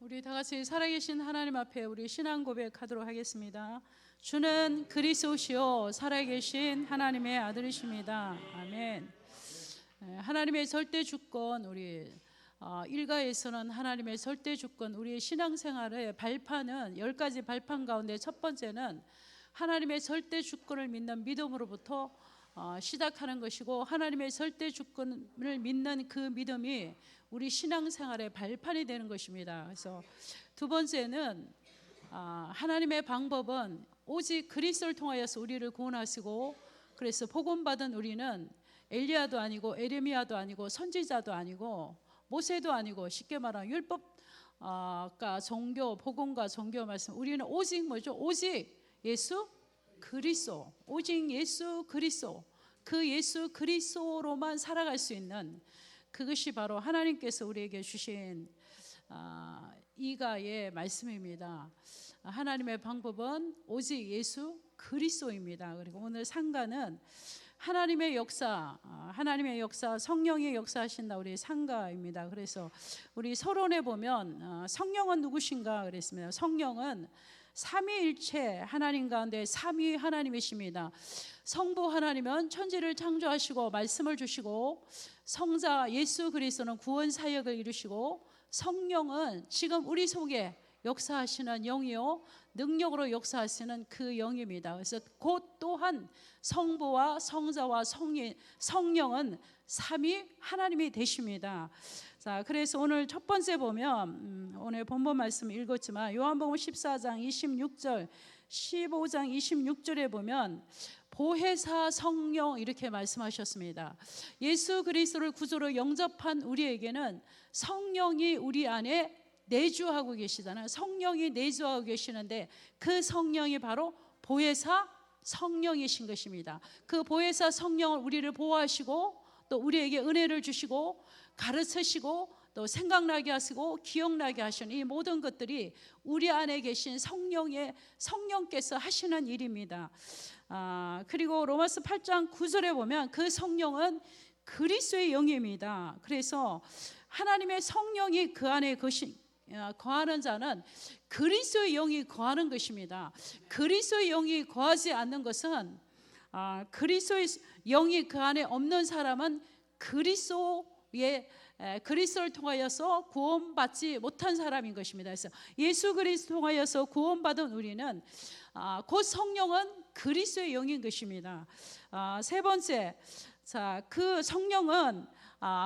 우리 다 같이 살아계신 하나님 앞에 우리 신앙 고백하도록 하겠습니다. 주는 그리스도시요 살아계신 하나님의 아들이십니다. 아멘. 하나님의 절대 주권, 우리 일가에서는 하나님의 절대 주권, 우리의 신앙생활의 발판은 10가지 발판 가운데 첫 번째는 하나님의 절대 주권을 믿는 믿음으로부터 시작하는 것이고, 하나님의 절대 주권을 믿는 그 믿음이 우리 신앙생활의 발판이 되는 것입니다. 그래서 두 번째는 하나님의 방법은 오직 그리스도를 통하여서 우리를 구원하시고, 그래서 복음받은 우리는 엘리야도 아니고 에레미야도 아니고 선지자도 아니고 모세도 아니고, 쉽게 말하면 율법과 종교, 복음과 종교 말씀, 우리는 오직 뭐죠? 오직 예수 그리스도, 오직 예수 그리스도, 그 예수 그리스도로만 살아갈 수 있는, 그것이 바로 하나님께서 우리에게 주신 이가의 말씀입니다. 하나님의 방법은 오직 예수 그리스도입니다. 그리고 오늘 상가는 하나님의 역사, 성령의 역사하신다 우리 상가입니다. 그래서 우리 서론에 보면 성령은 누구신가 그랬습니다. 성령은 삼위일체 하나님 가운데 삼위 하나님이십니다. 성부 하나님은 천지를 창조하시고 말씀을 주시고, 성자 예수 그리스도는 구원 사역을 이루시고, 성령은 지금 우리 속에 역사하시는 영이요 능력으로 역사하시는 그 영입니다. 그래서 곧 또한 성부와 성자와 성령은 삼위 하나님이 되십니다. 자, 그래서 오늘 첫 번째 보면 오늘 본문 말씀 읽었지만 요한복음 14장 26절 15장 26절에 보면 보혜사 성령 이렇게 말씀하셨습니다. 예수 그리스도를 구주로 영접한 우리에게는 성령이 우리 안에 내주하고 계시잖아요. 성령이 내주하고 계시는데 그 성령이 바로 보혜사 성령이신 것입니다. 그 보혜사 성령을 우리를 보호하시고 또 우리에게 은혜를 주시고 가르치시고 또 생각나게 하시고 기억나게 하시는 이 모든 것들이 우리 안에 계신 성령께서 하시는 일입니다. 그리고 로마서 8장 9절에 보면 그 성령은 그리스도의 영입니다. 그래서 하나님의 성령이 그 안에 거하는 자는 그리스도의 영이 거하는 것입니다. 그리스도의 영이 거하지 않는 것은, 그리스도의 영이 그 안에 없는 사람은 그리스도를 통하여서 구원받지 못한 사람인 것입니다. 그래서 예수 그리스도 통하여서 구원받은 우리는 곧 성령은 그리스도의 영인 것입니다. 세 번째, 그 성령은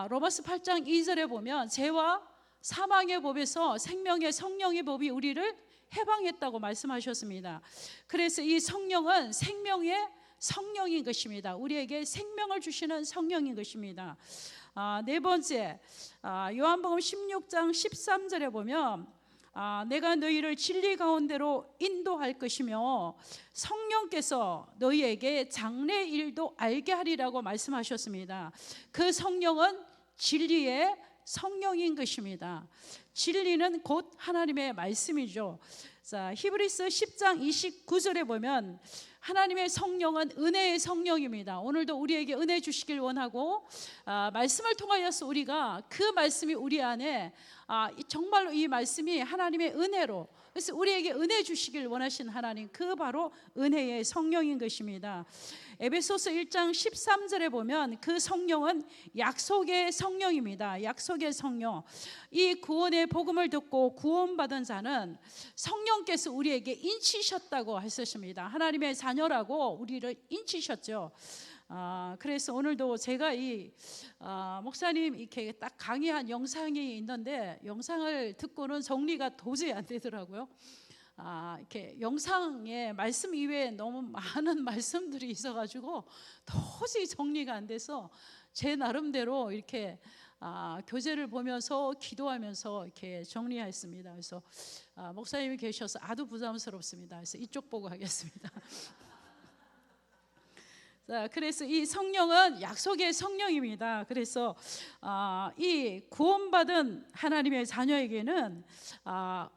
로마서 8장 2절에 보면 죄와 사망의 법에서 생명의 성령의 법이 우리를 해방했다고 말씀하셨습니다. 그래서 이 성령은 생명의 성령인 것입니다. 우리에게 생명을 주시는 성령인 것입니다. 네 번째, 요한복음 16장 13절에 보면 내가 너희를 진리 가운데로 인도할 것이며 성령께서 너희에게 장래 일도 알게 하리라고 말씀하셨습니다. 그 성령은 진리의 성령인 것입니다. 진리는 곧 하나님의 말씀이죠. 자, 히브리서 10장 29절에 보면 하나님의 성령은 은혜의 성령입니다. 오늘도 우리에게 은혜 주시길 원하고, 말씀을 통하여서 우리가 그 말씀이 우리 안에 정말로 이 말씀이 하나님의 은혜로, 그래서 우리에게 은혜 주시길 원하신 하나님, 그 바로 은혜의 성령인 것입니다. 에베소서 1장 13절에 보면 그 성령은 약속의 성령입니다. 약속의 성령. 이 구원의 복음을 듣고 구원받은 자는 성령께서 우리에게 인치셨다고 했었습니다. 하나님의 자녀라고 우리를 인치셨죠. 그래서 오늘도 제가 목사님 이렇게 딱 강의한 영상이 있는데, 영상을 듣고는 정리가 도저히 안 되더라고요. 이렇게 영상에 말씀 이외에 너무 많은 말씀들이 있어가지고 도저히 정리가 안 돼서 제 나름대로 이렇게 교재를 보면서 기도하면서 이렇게 정리했습니다. 그래서 목사님이 계셔서 아주 부담스럽습니다. 그래서 이쪽 보고 하겠습니다. 그래서 이 성령은 약속의 성령입니다. 그래서 이 구원받은 하나님의 자녀에게는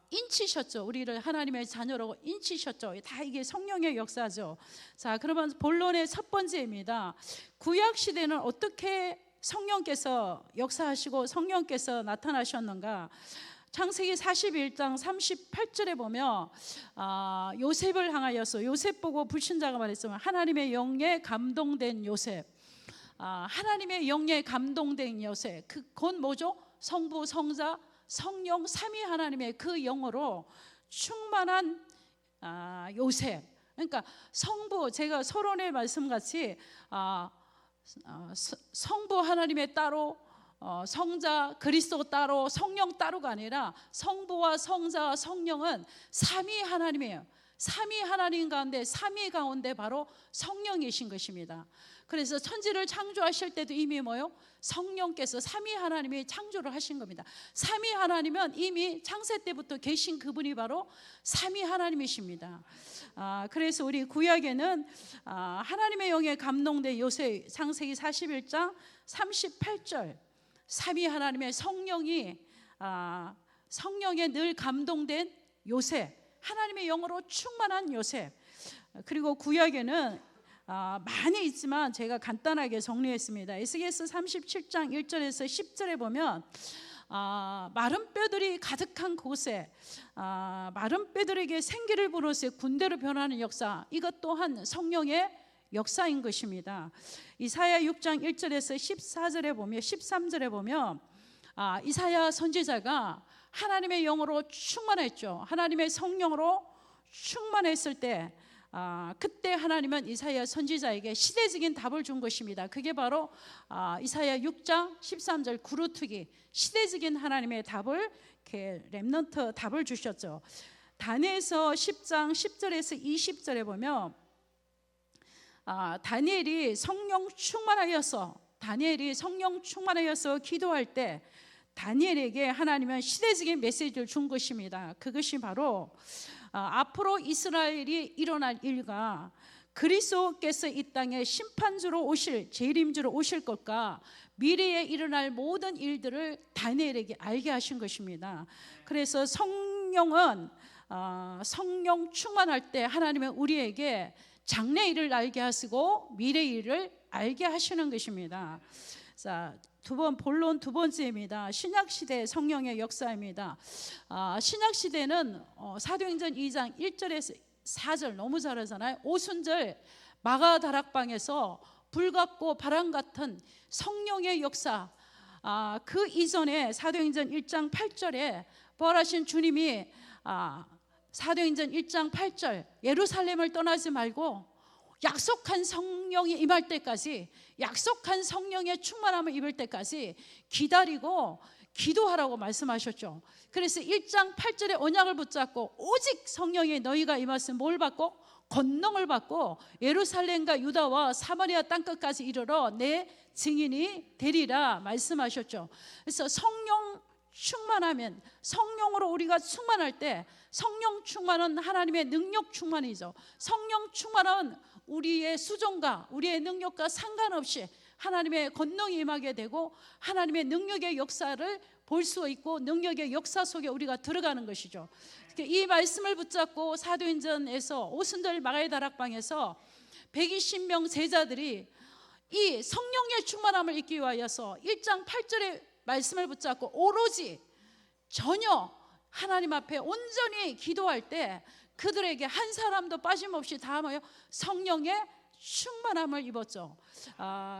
인치셨죠. 우리를 하나님의 자녀라고 인치셨죠. 다 이게 성령의 역사죠. 자, 그러면 본론의 첫 번째입니다. 구약 시대는 어떻게 성령께서 역사하시고 성령께서 나타나셨는가? 창세기 41장 38절에 보면 요셉을 향하여서 요셉 보고 불신자가 말했지만 하나님의 영에 감동된 요셉, 하나님의 영에 감동된 요셉, 그건 뭐죠? 성부, 성자, 성령 삼위 하나님의 그 영으로 충만한 요셉. 그러니까 성부, 제가 서론의 말씀같이 성부 하나님의 따로, 성자 그리스도 따로, 성령 따로가 아니라 성부와 성자와 성령은 삼위 하나님이에요. 삼위 하나님 가운데, 삼위 가운데 바로 성령이신 것입니다. 그래서 천지를 창조하실 때도 이미 뭐요? 성령께서 삼위 하나님이 창조를 하신 겁니다. 삼위 하나님은 이미 창세 때부터 계신 그분이 바로 삼위 하나님이십니다. 그래서 우리 구약에는 하나님의 영에 감동된 요셉, 창세기 41장 38절, 삼위 하나님의 성령에 늘 감동된 요셉, 하나님의 영으로 충만한 요셉. 그리고 구약에는 많이 있지만 제가 간단하게 정리했습니다. 에스겔서 37장 1절에서 10절에 보면 마른 뼈들이 가득한 곳에 마른 뼈들에게 생기를 불어서 군대로 변하는 역사, 이것 또한 성령의 역사인 것입니다. 이사야 6장 1절에서 14절에 보면, 13절에 보면 이사야 선지자가 하나님의 영으로 충만했죠. 하나님의 성령으로 충만했을 때 그때 하나님은 이사야 선지자에게 시대적인 답을 준 것입니다. 그게 바로 이사야 6장 13절 구루트기, 시대적인 하나님의 답을, 이렇게 렘넌트 답을 주셨죠. 다니엘서 10장 10절에서 20절에 보면 다니엘이 성령 충만하여서 기도할 때 다니엘에게 하나님은 시대적인 메시지를 준 것입니다. 그것이 바로 앞으로 이스라엘이 일어날 일과 그리스도께서 이 땅에 심판주로 오실, 재림주로 오실 것과 미래에 일어날 모든 일들을 다니엘에게 알게 하신 것입니다. 그래서 성령은 성령 충만할 때 하나님은 우리에게 장래 일을 알게 하시고 미래 일을 알게 하시는 것입니다. 자, 본론 두 번째입니다. 신약시대 성령의 역사입니다. 신약시대는 사도행전 2장 1절에서 4절 너무 잘하잖아요. 오순절 마가다락방에서 불같고 바람 같은 성령의 역사, 그 이전에 사도행전 1장 8절에 부활하신 주님이 사도행전 1장 8절 예루살렘을 떠나지 말고 약속한 성령이 임할 때까지, 약속한 성령의 충만함을 입을 때까지 기다리고 기도하라고 말씀하셨죠. 그래서 1장 8절에 언약을 붙잡고 오직 성령이 너희가 임하시면 뭘 받고? 권능을 받고 예루살렘과 유다와 사마리아 땅끝까지 이르러 내 증인이 되리라 말씀하셨죠. 그래서 성령 충만하면, 성령으로 우리가 충만할 때, 성령 충만은 하나님의 능력 충만이죠. 성령 충만은 우리의 수종과 우리의 능력과 상관없이 하나님의 권능이 임하게 되고 하나님의 능력의 역사를 볼 수 있고 능력의 역사 속에 우리가 들어가는 것이죠. 이 말씀을 붙잡고 사도행전에서 오순절 마가다락방에서 120명 제자들이 이 성령의 충만함을 입기 위하여서 1장 8절의 말씀을 붙잡고 오로지 전혀 하나님 앞에 온전히 기도할 때 그들에게 한 사람도 빠짐없이 다 뭐요? 성령의 충만함을 입었죠.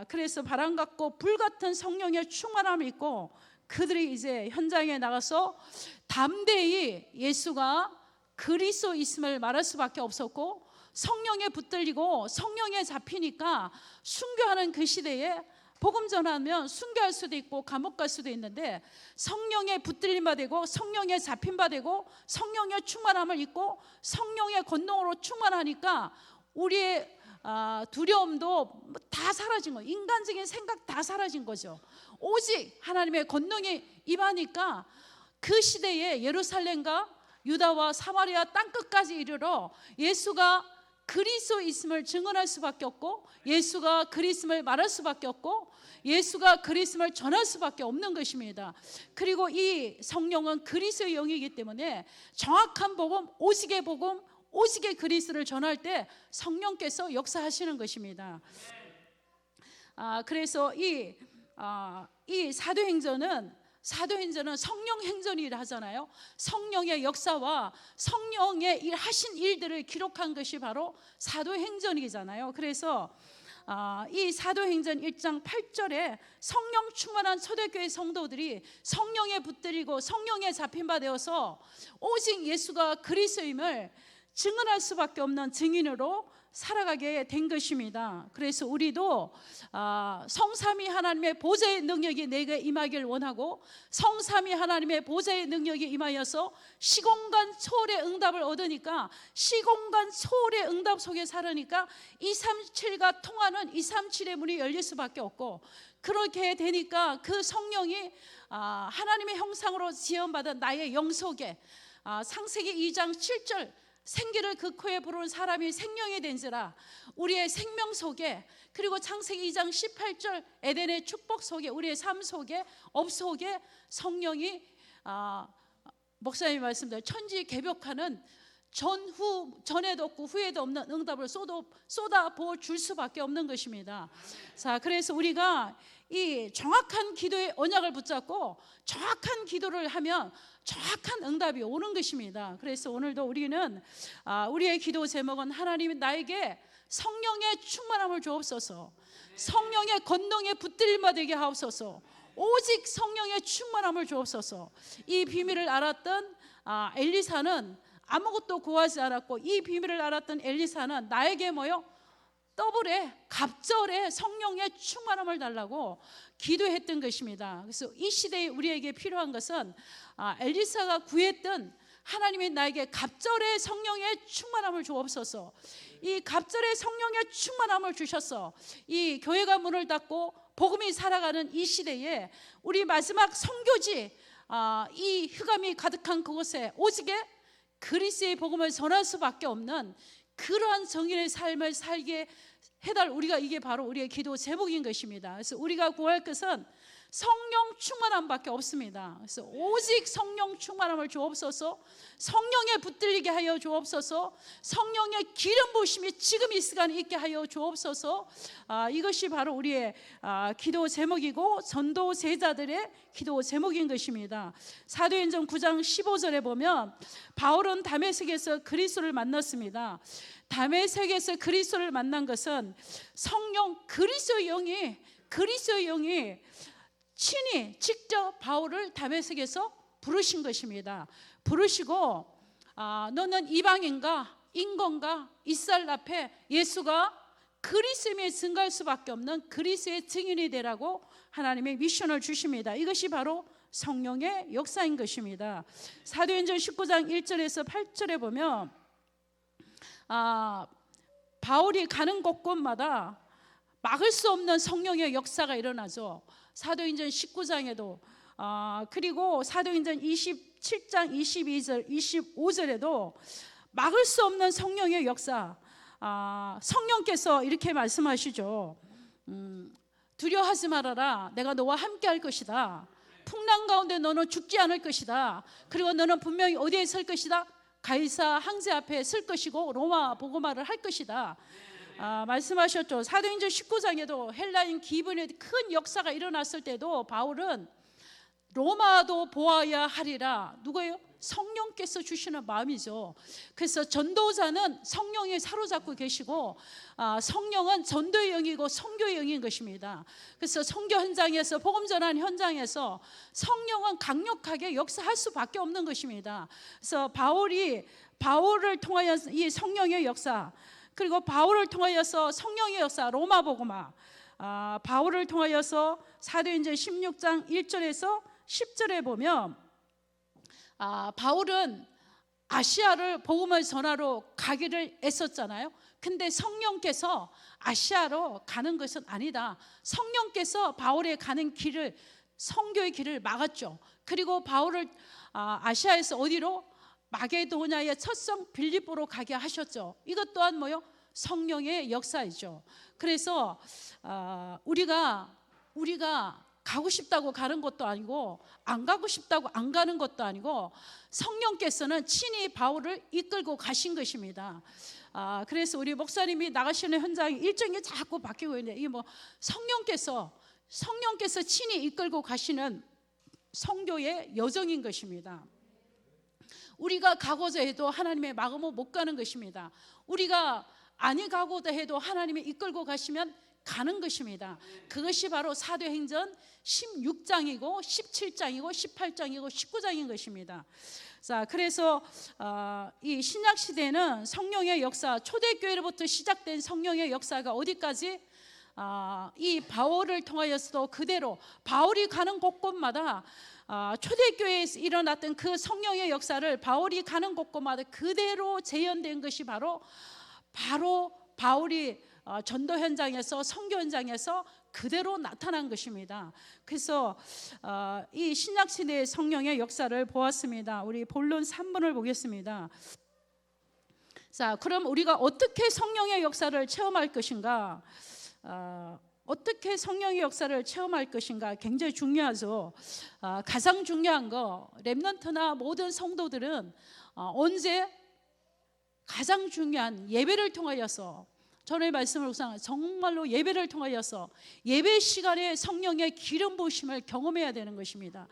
그래서 바람 같고 불 같은 성령의 충만함을 입고 그들이 이제 현장에 나가서 담대히 예수가 그리스도 있음을 말할 수밖에 없었고, 성령에 붙들리고 성령에 잡히니까 순교하는 그 시대에 복음 전하면 순교할 수도 있고 감옥 갈 수도 있는데, 성령에 붙들림 바 되고 성령에 잡힌 바 되고 성령의 충만함을 입고 성령의 권능으로 충만하니까 우리의 두려움도 다 사라진 거예요. 인간적인 생각 다 사라진 거죠. 오직 하나님의 권능이 임하니까 그 시대에 예루살렘과 유다와 사마리아 땅끝까지 이르러 예수가 그리스도 있음을 증언할 수밖에 없고, 예수가 그리스도를 말할 수밖에 없고, 예수가 그리스도를 전할 수밖에 없는 것입니다. 그리고 이 성령은 그리스도의 영이기 때문에 정확한 복음, 오직의 복음, 오직의 그리스도를 전할 때 성령께서 역사하시는 것입니다. 그래서 이 사도행전은 사도행전은 성령 행전이라 하잖아요. 성령의 역사와 성령의 하신 일들을 기록한 것이 바로 사도행전이잖아요. 그래서 이 사도행전 1장 8절에 성령 충만한 초대교회 성도들이 성령에 붙들리고 성령에 잡힌 바 되어서 오직 예수가 그리스도임을 증언할 수밖에 없는 증인으로 살아가게 된 것입니다. 그래서 우리도 성삼위 하나님의 보좌의 능력이 내게 임하길 원하고, 성삼위 하나님의 보좌의 능력이 임하여서 시공간 초월의 응답을 얻으니까, 시공간 초월의 응답 속에 살으니까 237과 통하는 237의 문이 열릴 수밖에 없고, 그렇게 되니까 그 성령이 하나님의 형상으로 지음받은 나의 영 속에, 창세기 2장 7절 생기를 그 코에 부르는 사람이 생명이 된지라, 우리의 생명 속에, 그리고 창세기 2장 18절 에덴의 축복 속에, 우리의 삶 속에, 업 속에 성령이 목사님이 말씀대로 천지 개벽하는 전에도 없고 후에도 없는 응답을 쏟아부어 줄 수밖에 없는 것입니다. 자, 그래서 우리가 이 정확한 기도의 언약을 붙잡고 정확한 기도를 하면 정확한 응답이 오는 것입니다. 그래서 오늘도 우리는 우리의 기도 제목은 하나님이 나에게 성령의 충만함을 주옵소서, 성령의 권능에 붙들림마 되게 하옵소서, 오직 성령의 충만함을 주옵소서. 이 비밀을 알았던 엘리사는 아무것도 구하지 않았고, 이 비밀을 알았던 엘리사는 나에게 더블에 갑절에 성령의 충만함을 달라고 기도했던 것입니다. 그래서 이 시대에 우리에게 필요한 것은 엘리사가 구했던 하나님이 나에게 갑절의 성령의 충만함을 주옵소서. 이 갑절의 성령의 충만함을 주셔서 이 교회가 문을 닫고 복음이 살아가는 이 시대에 우리 마지막 선교지, 이 흑암이 가득한 그곳에 오직에 그리스도의 복음을 전할 수밖에 없는 그러한 정인의 삶을 살게 해달, 우리가 이게 바로 우리의 기도 제목인 것입니다. 그래서 우리가 구할 것은 성령 충만함밖에 없습니다. 그래서 오직 성령 충만함을 주옵소서, 성령에 붙들리게 하여 주옵소서, 성령의 기름 부으심이 지금 이 시간에 있게 하여 주옵소서. 이것이 바로 우리의 기도 제목이고 전도 제자들의 기도 제목인 것입니다. 사도행전 9장 15절에 보면 바울은 다메섹에서 그리스도를 만났습니다. 다메섹에서 그리스도를 만난 것은 성령, 그리스도의 영이 친히 직접 바울을 다메섹에서 부르신 것입니다. 부르시고 너는 이방인과 인건과 이스라엘 앞에 예수가 그리스도임에 증거할 수밖에 없는 그리스도의 증인이 되라고 하나님의 미션을 주십니다. 이것이 바로 성령의 역사인 것입니다. 사도행전 19장 1절에서 8절에 보면 바울이 가는 곳곳마다 막을 수 없는 성령의 역사가 일어나죠. 사도행전 19장에도 그리고 사도행전 27장 22절 25절에도 막을 수 없는 성령의 역사, 성령께서 이렇게 말씀하시죠. 두려워하지 말아라, 내가 너와 함께 할 것이다. 풍랑 가운데 너는 죽지 않을 것이다. 그리고 너는 분명히 어디에 설 것이다? 가이사 황제 앞에 설 것이고 로마 복음화를 할 것이다. 말씀하셨죠. 사도행전 19장에도 헬라인 기근의 큰 역사가 일어났을 때도 바울은 로마도 보아야 하리라. 누구예요? 성령께서 주시는 마음이죠. 그래서 전도자는 성령에 사로잡고 계시고 성령은 전도의 영이고 선교의 영인 것입니다. 그래서 선교 현장에서, 복음 전하는 현장에서 성령은 강력하게 역사할 수밖에 없는 것입니다. 그래서 바울을 통하여 이 성령의 역사, 그리고 바울을 통하여서 성령의 역사, 로마 복음화, 바울을 통하여서 사도행전 16장 1절에서 10절에 보면 바울은 아시아를 복음을 전하러 가기를 애썼잖아요. 근데 성령께서 아시아로 가는 것은 아니다. 성령께서 바울의 가는 길을, 선교의 길을 막았죠. 그리고 바울을 아시아에서 어디로? 마게도냐의 첫성 빌립보로 가게 하셨죠. 이것 또한 뭐요? 성령의 역사이죠. 그래서 우리가 가고 싶다고 가는 것도 아니고, 안 가고 싶다고 안 가는 것도 아니고, 성령께서는 친히 바울을 이끌고 가신 것입니다. 그래서 우리 목사님이 나가시는 현장에 일정이 자꾸 바뀌고 있는데, 이게 성령께서 친히 이끌고 가시는 성교의 여정인 것입니다. 우리가 가고자 해도 하나님의 마음은 못 가는 것입니다. 우리가 아니 가고자 해도 하나님이 이끌고 가시면 가는 것입니다. 그것이 바로 사도행전 16장이고 17장이고 18장이고 19장인 것입니다. 자, 그래서 이 신약 시대는 성령의 역사, 초대교회로부터 시작된 성령의 역사가 어디까지 이 바울을 통하여서도 그대로 바울이 가는 곳곳마다 초대교회에서 일어났던 그 성령의 역사를 바울이 가는 곳곳마다 그대로 재현된 것이 바로 바울이 전도 현장에서 선교 현장에서 그대로 나타난 것입니다. 그래서 이 신약 시대의 성령의 역사를 보았습니다. 우리 본론 3번을 보겠습니다. 자, 그럼 우리가 어떻게 성령의 역사를 체험할 것인가? 어떻게 성령의 역사를 체험할 것인가 굉장히 중요하죠. 가장 중요한 거, 렘넌트나 모든 성도들은 언제 가장 중요한 예배를 통하여서, 전의 말씀을 묵상한 정말로 예배를 통하여서 예배 시간에 성령의 기름 부으심을 경험해야 되는 것입니다.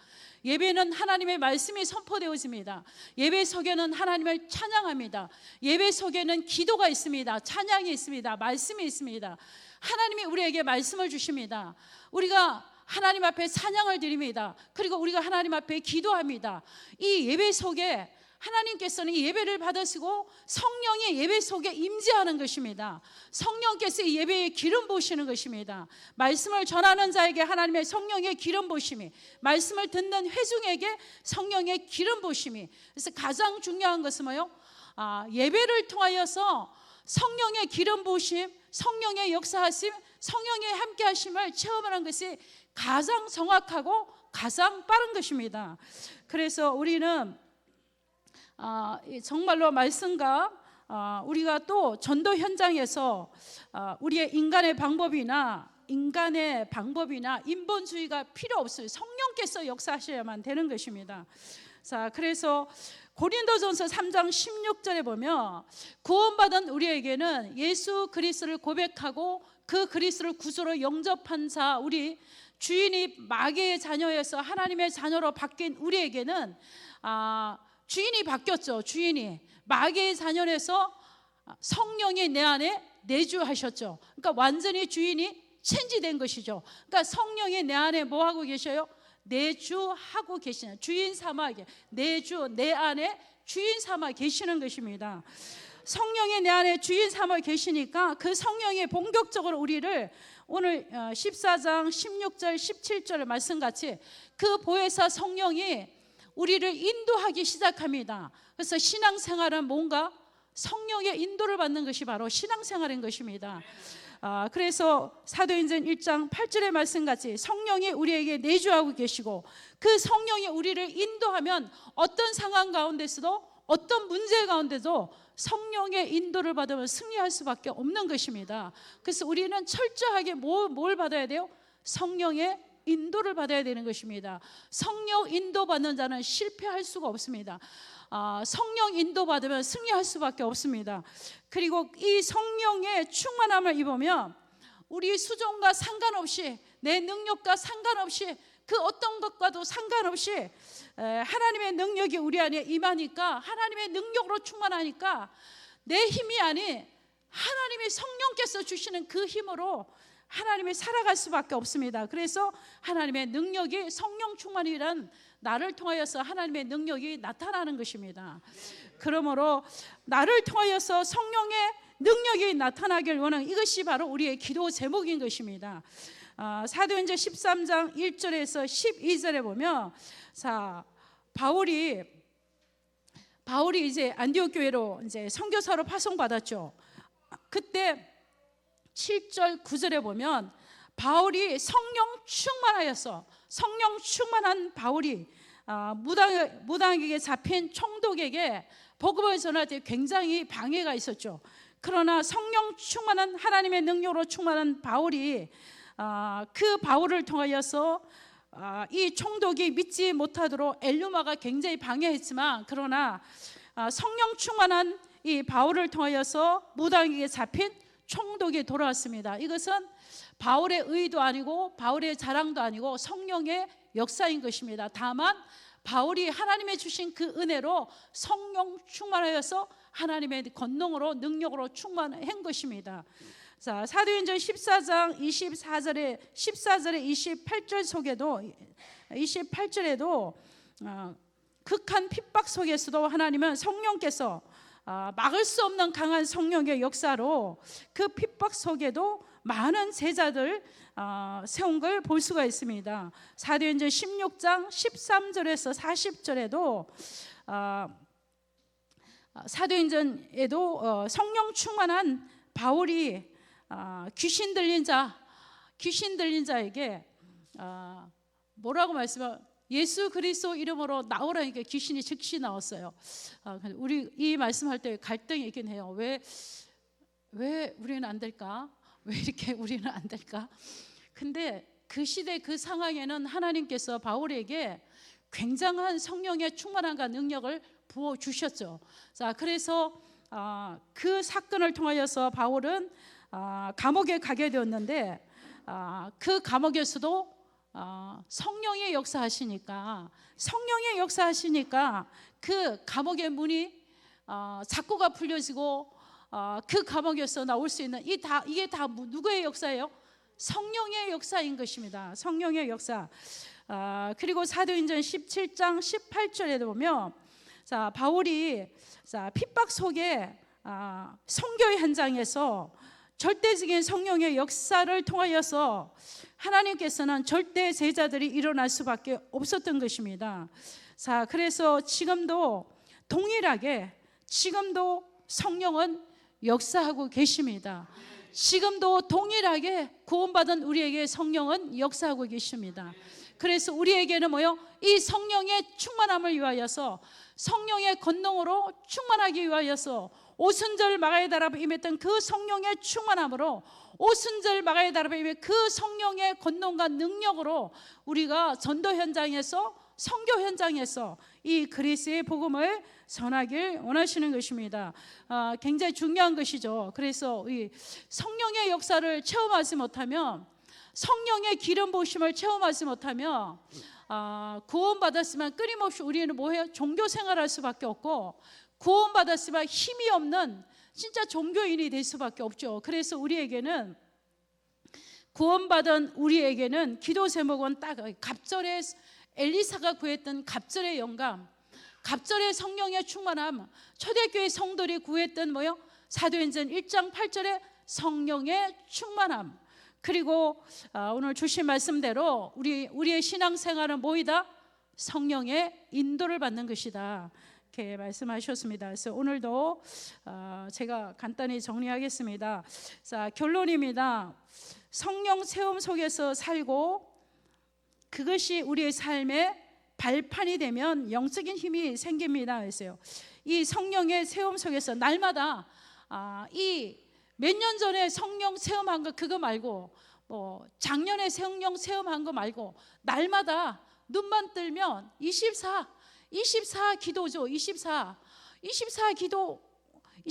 예배는 하나님의 말씀이 선포되어집니다. 예배 속에는 하나님을 찬양합니다. 예배 속에는 기도가 있습니다. 찬양이 있습니다. 말씀이 있습니다. 하나님이 우리에게 말씀을 주십니다. 우리가 하나님 앞에 찬양을 드립니다. 그리고 우리가 하나님 앞에 기도합니다. 이 예배 속에 하나님께서는 이 예배를 받으시고 성령의 예배 속에 임재하는 것입니다. 성령께서 이 예배에 기름 부으시는 것입니다. 말씀을 전하는 자에게 하나님의 성령의 기름 부으심이, 말씀을 듣는 회중에게 성령의 기름 부으심이. 그래서 가장 중요한 것은 뭐요? 예배를 통하여서 성령의 기름 부으심, 성령의 역사하심, 성령의 함께하심을 체험하는 것이 가장 정확하고 가장 빠른 것입니다. 그래서 우리는 정말로 말씀과 우리가 또 전도 현장에서 우리의 인간의 방법이나 인본주의가 필요 없어요. 성령께서 역사하셔야만 되는 것입니다. 자, 그래서 고린도전서 3장 16절에 보면 구원받은 우리에게는 예수 그리스도를 고백하고 그 그리스도를 구주로 영접한 자, 우리 주인이 마귀의 자녀에서 하나님의 자녀로 바뀐 우리에게는 주인이 바뀌었죠. 주인이 마귀의 자녀에서 성령이 내 안에 내주하셨죠. 그러니까 완전히 주인이 체인지된 것이죠. 그러니까 성령이 내 안에 뭐 하고 계셔요? 내주하고 계시는, 주인 삼아 내주, 내 안에 주인 삼아 계시는 것입니다. 성령이 내 안에 주인 삼아 계시니까 그 성령이 본격적으로 우리를 오늘 14장 16절 17절의 말씀같이 그 보혜사 성령이 우리를 인도하기 시작합니다. 그래서 신앙생활은 뭔가 성령의 인도를 받는 것이 바로 신앙생활인 것입니다. 그래서 사도행전 1장 8절의 말씀같이 성령이 우리에게 내주하고 계시고 그 성령이 우리를 인도하면 어떤 상황 가운데서도 어떤 문제 가운데도 성령의 인도를 받으면 승리할 수밖에 없는 것입니다. 그래서 우리는 철저하게 뭘 받아야 돼요? 성령의 인도를 받아야 되는 것입니다. 성령 인도 받는 자는 실패할 수가 없습니다. 성령 인도 받으면 승리할 수밖에 없습니다. 그리고 이 성령의 충만함을 입으면 우리 수종과 상관없이, 내 능력과 상관없이, 그 어떤 것과도 상관없이 하나님의 능력이 우리 안에 임하니까, 하나님의 능력으로 충만하니까 내 힘이 아닌 하나님의 성령께서 주시는 그 힘으로 하나님이 살아갈 수밖에 없습니다. 그래서 하나님의 능력이, 성령 충만이란 나를 통하여서 하나님의 능력이 나타나는 것입니다. 그러므로 나를 통하여서 성령의 능력이 나타나길 원하는, 이것이 바로 우리의 기도 제목인 것입니다. 사도행전 13장 1절에서 12절에 보면, 자, 바울이 이제 안디옥 교회로 이제 선교사로 파송받았죠. 그때 7절 9절에 보면 바울이 성령 충만한 바울이 무당에게 잡힌 총독에게 복음을 전할 때 굉장히 방해가 있었죠. 그러나 성령 충만한, 하나님의 능력으로 충만한 바울이 그 바울을 통하여서 이 총독이 믿지 못하도록 엘루마가 굉장히 방해했지만, 그러나 성령 충만한 이 바울을 통하여서 무당에게 잡힌 총독이 돌아왔습니다. 이것은 바울의 의도 아니고 바울의 자랑도 아니고 성령의 역사인 것입니다. 다만 바울이 하나님의 주신 그 은혜로 성령 충만하여서 하나님의 권능으로 능력으로 충만한 것입니다. 자, 사도행전 14장 24절에 28절 속에도 28절에도 극한 핍박 속에서도 하나님은 성령께서 막을 수 없는 강한 성령의 역사로 그 핍박 속에도 많은 제자들 세운 걸 볼 수가 있습니다. 사도행전 16장 13절에서 40절에도 사도행전에도 성령 충만한 바울이 귀신 들린 자에게 뭐라고 말씀하면 예수 그리스도 이름으로 나오라니까 귀신이 즉시 나왔어요. 우리 이 말씀할 때 갈등이 있긴 해요. 왜 우리는 안 될까? 왜 이렇게 우리는 안 될까? 근데 그 시대 그 상황에는 하나님께서 바울에게 굉장한 성령의 충만함과 능력을 부어 주셨죠. 자, 그래서 그 사건을 통하여서 바울은 감옥에 가게 되었는데 그 감옥에서도 성령의 역사하시니까 그 감옥의 문이 자꾸가 풀려지고 그 감옥에서 나올 수 있는 이게 다 누구의 역사예요? 성령의 역사인 것입니다. 성령의 역사. 그리고 사도행전 17장 18절에도 보면 바울이 핍박 속에 선교의 현장에서 절대적인 성령의 역사를 통하여서 하나님께서는 절대 제자들이 일어날 수밖에 없었던 것입니다. 자, 그래서 지금도 동일하게 성령은 역사하고 계십니다. 지금도 동일하게 구원받은 우리에게 성령은 역사하고 계십니다. 그래서 우리에게는 이 성령의 충만함을 위하여서 성령의 권능으로 충만하기 위하여서 오순절 마가의 다락방에 임했던 그 성령의 충만함으로 오순절 마가의 다락방에 임한 그 성령의 권능과 능력으로 우리가 전도 현장에서 선교 현장에서 이 그리스의 복음을 전하길 원하시는 것입니다. 굉장히 중요한 것이죠. 그래서 이 성령의 역사를 체험하지 못하면 성령의 기름 부으심을 체험하지 못하면 구원받았으면 끊임없이 우리는 뭐해요? 종교 생활할 수밖에 없고 구원받았으면 힘이 없는 진짜 종교인이 될 수밖에 없죠. 그래서 우리에게는 구원받은 우리에게는 기도 제목은 딱 갑절에 엘리사가 구했던 갑절의 영감, 갑절의 성령의 충만함, 초대교회 성도들이 구했던 사도행전 1장 8절의 성령의 충만함. 그리고 오늘 주신 말씀대로 우리의 신앙생활은 뭐이다? 성령의 인도를 받는 것이다. 이렇게 말씀하셨습니다. 그래서 오늘도 제가 간단히 정리하겠습니다. 자, 결론입니다. 성령 체험 속에서 살고 그것이 우리의 삶의 발판이 되면 영적인 힘이 생깁니다. 그래서요, 이 성령의 체험 속에서 날마다 이 몇 년 전에 성령 체험한 거 그거 말고 작년에 성령 체험한 거 말고 날마다 눈만 뜨면 24 기도죠. 24 기도,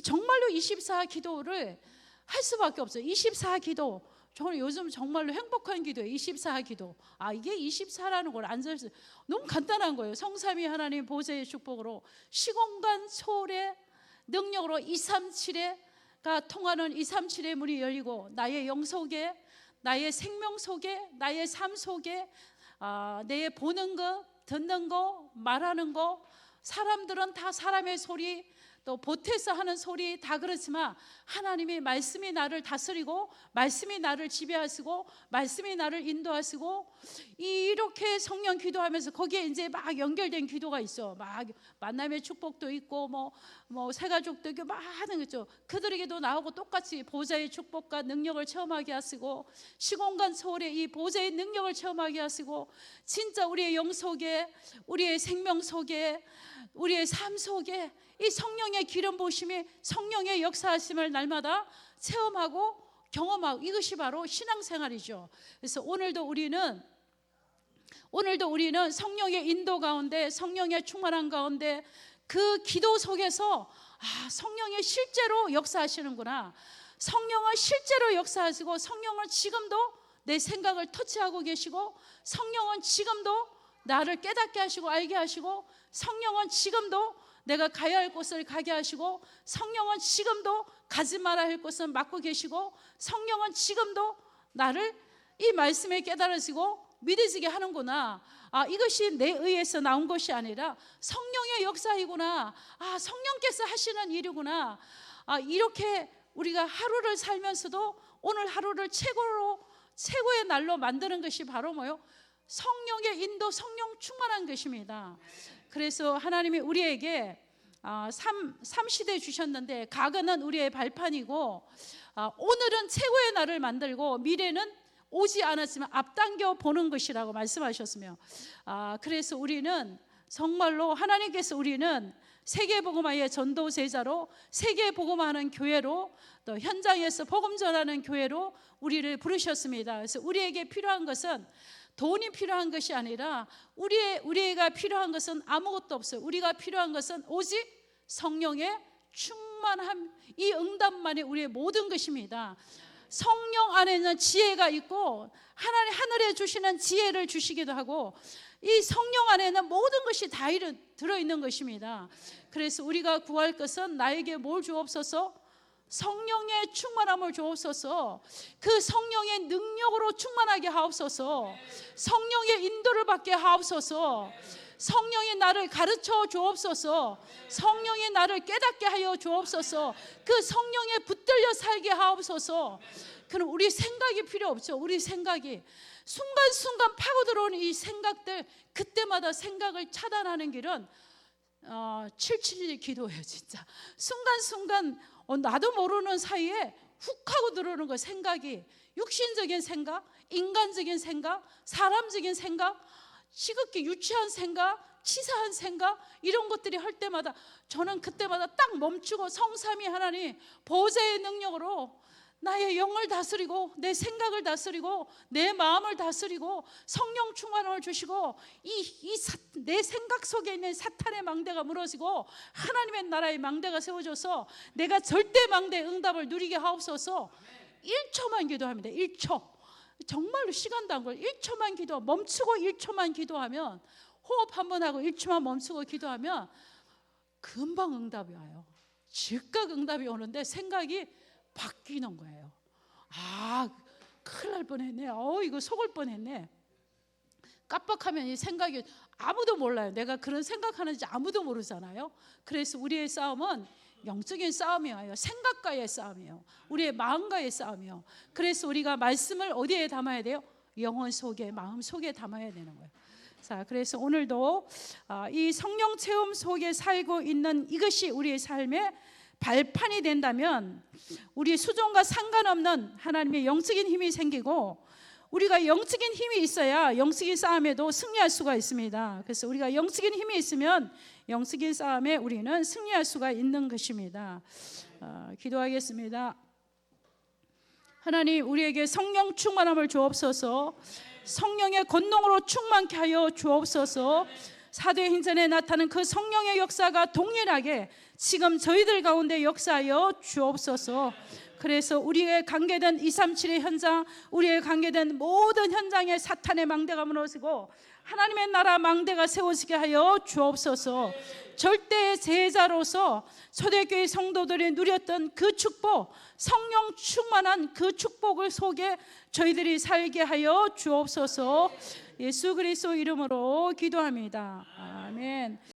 정말로 24 기도를 할 수밖에 없어요. 24 기도. 저는 요즘 정말로 행복한 기도예요. 24 기도. 이게 24라는 걸 안 썼어요. 너무 간단한 거예요. 성삼위 하나님 보좌의 축복으로 시공간 초월의 능력으로 237가 통하는 237의 문이 열리고 나의 영 속에, 나의 생명 속에, 나의 삶 속에 내 보는 거, 듣는 거, 말하는 거, 사람들은 다 사람의 소리, 또 보태서 하는 소리 다 그렇지만 하나님의 말씀이 나를 다스리고 말씀이 나를 지배하시고 말씀이 나를 인도하시고 이렇게 성령 기도하면서 거기에 이제 막 연결된 기도가 있어. 막 만남의 축복도 있고 뭐 새가족도 있고 막 하는 거죠. 그들에게도 나오고 똑같이 보좌의 축복과 능력을 체험하게 하시고 시공간 초월의 이 보좌의 능력을 체험하게 하시고 진짜 우리의 영 속에, 우리의 생명 속에, 우리의 삶 속에 이 성령의 기름 부으심이, 성령의 역사하심을 날마다 체험하고 경험하고, 이것이 바로 신앙생활이죠. 그래서 오늘도 우리는 성령의 인도 가운데, 성령의 충만함 가운데 그 기도 속에서 성령이 실제로 역사하시는구나, 성령은 실제로 역사하시고, 성령은 지금도 내 생각을 터치하고 계시고, 성령은 지금도 나를 깨닫게 하시고 알게 하시고, 성령은 지금도 내가 가야 할 곳을 가게 하시고, 성령은 지금도 가지 말아야 할 곳은 막고 계시고, 성령은 지금도 나를 이 말씀에 깨달으시고 믿어지게 하는구나. 이것이 내 의에서 나온 것이 아니라 성령의 역사이구나. 성령께서 하시는 일이구나. 이렇게 우리가 하루를 살면서도 오늘 하루를 최고의 날로 만드는 것이 바로 뭐요? 성령의 인도, 성령 충만한 것입니다. 그래서 하나님이 우리에게 삼시대 주셨는데, 과거는 우리의 발판이고, 오늘은 최고의 날을 만들고, 미래는 오지 않았지만 앞당겨 보는 것이라고 말씀하셨으며, 그래서 우리는 정말로 하나님께서 우리는 세계복음화의 전도제자로, 세계복음화하는 교회로, 또 현장에서 복음 전하는 교회로 우리를 부르셨습니다. 그래서 우리에게 필요한 것은 돈이 필요한 것이 아니라, 우리가 필요한 것은 아무것도 없어요. 우리가 필요한 것은 오직 성령의 충만함, 이 응답만이 우리의 모든 것입니다. 성령 안에는 지혜가 있고, 하늘에 주시는 지혜를 주시기도 하고, 이 성령 안에는 모든 것이 다 들어있는 것입니다. 그래서 우리가 구할 것은 나에게 뭘 주옵소서? 성령의 충만함을 주옵소서. 그 성령의 능력으로 충만하게 하옵소서. 성령의 인도를 받게 하옵소서. 성령이 나를 가르쳐 주옵소서. 성령이 나를 깨닫게 하여 주옵소서. 그 성령에 붙들려 살게 하옵소서. 그럼 우리 생각이 필요 없죠. 우리 생각이 순간순간 파고 들어오는 이 생각들, 그때마다 생각을 차단하는 길은 771 기도예요. 진짜 순간순간 나도 모르는 사이에 훅 하고 들어오는 거, 생각이 육신적인 생각, 인간적인 생각, 사람적인 생각, 시극히 유치한 생각, 치사한 생각, 이런 것들이 할 때마다 저는 그때마다 딱 멈추고, 성삼위 하나님 보좌의 능력으로 나의 영을 다스리고, 내 생각을 다스리고, 내 마음을 다스리고, 성령 충만함을 주시고, 내 생각 속에 있는 사탄의 망대가 무너지고 하나님의 나라의 망대가 세워져서 내가 절대 망대의 응답을 누리게 하옵소서. 1초만 기도합니다. 1초. 정말로 시간도 안 걸려. 1초만 멈추고 1초만 기도하면, 호흡 한번 하고 1초만 멈추고 기도하면 금방 응답이 와요. 즉각 응답이 오는데 생각이 바뀌는 거예요. 큰일 날 뻔했네. 이거 속을 뻔했네. 깜빡하면 이 생각이, 아무도 몰라요. 내가 그런 생각하는지 아무도 모르잖아요. 그래서 우리의 싸움은 영적인 싸움이에요. 생각과의 싸움이에요. 우리의 마음과의 싸움이에요. 그래서 우리가 말씀을 어디에 담아야 돼요? 영혼 속에, 마음 속에 담아야 되는 거예요. 자, 그래서 오늘도 이 성령 체험 속에 살고 있는 이것이 우리의 삶의 발판이 된다면, 우리 수종과 상관없는 하나님의 영적인 힘이 생기고, 우리가 영적인 힘이 있어야 영적인 싸움에도 승리할 수가 있습니다. 그래서 우리가 영적인 힘이 있으면 영적인 싸움에 우리는 승리할 수가 있는 것입니다. 기도하겠습니다. 하나님, 우리에게 성령 충만함을 주옵소서. 성령의 권능으로 충만케 하여 주옵소서. 사도행전에 나타난 그 성령의 역사가 동일하게 지금 저희들 가운데 역사하여 주옵소서. 그래서 우리의 관계된 237의 현장, 우리의 관계된 모든 현장에 사탄의 망대가 무너지고 하나님의 나라 망대가 세워지게 하여 주옵소서. 절대 제자로서 초대교회 성도들이 누렸던 그 축복, 성령 충만한 그 축복을 속에 저희들이 살게 하여 주옵소서. 예수 그리스도 이름으로 기도합니다. 아멘.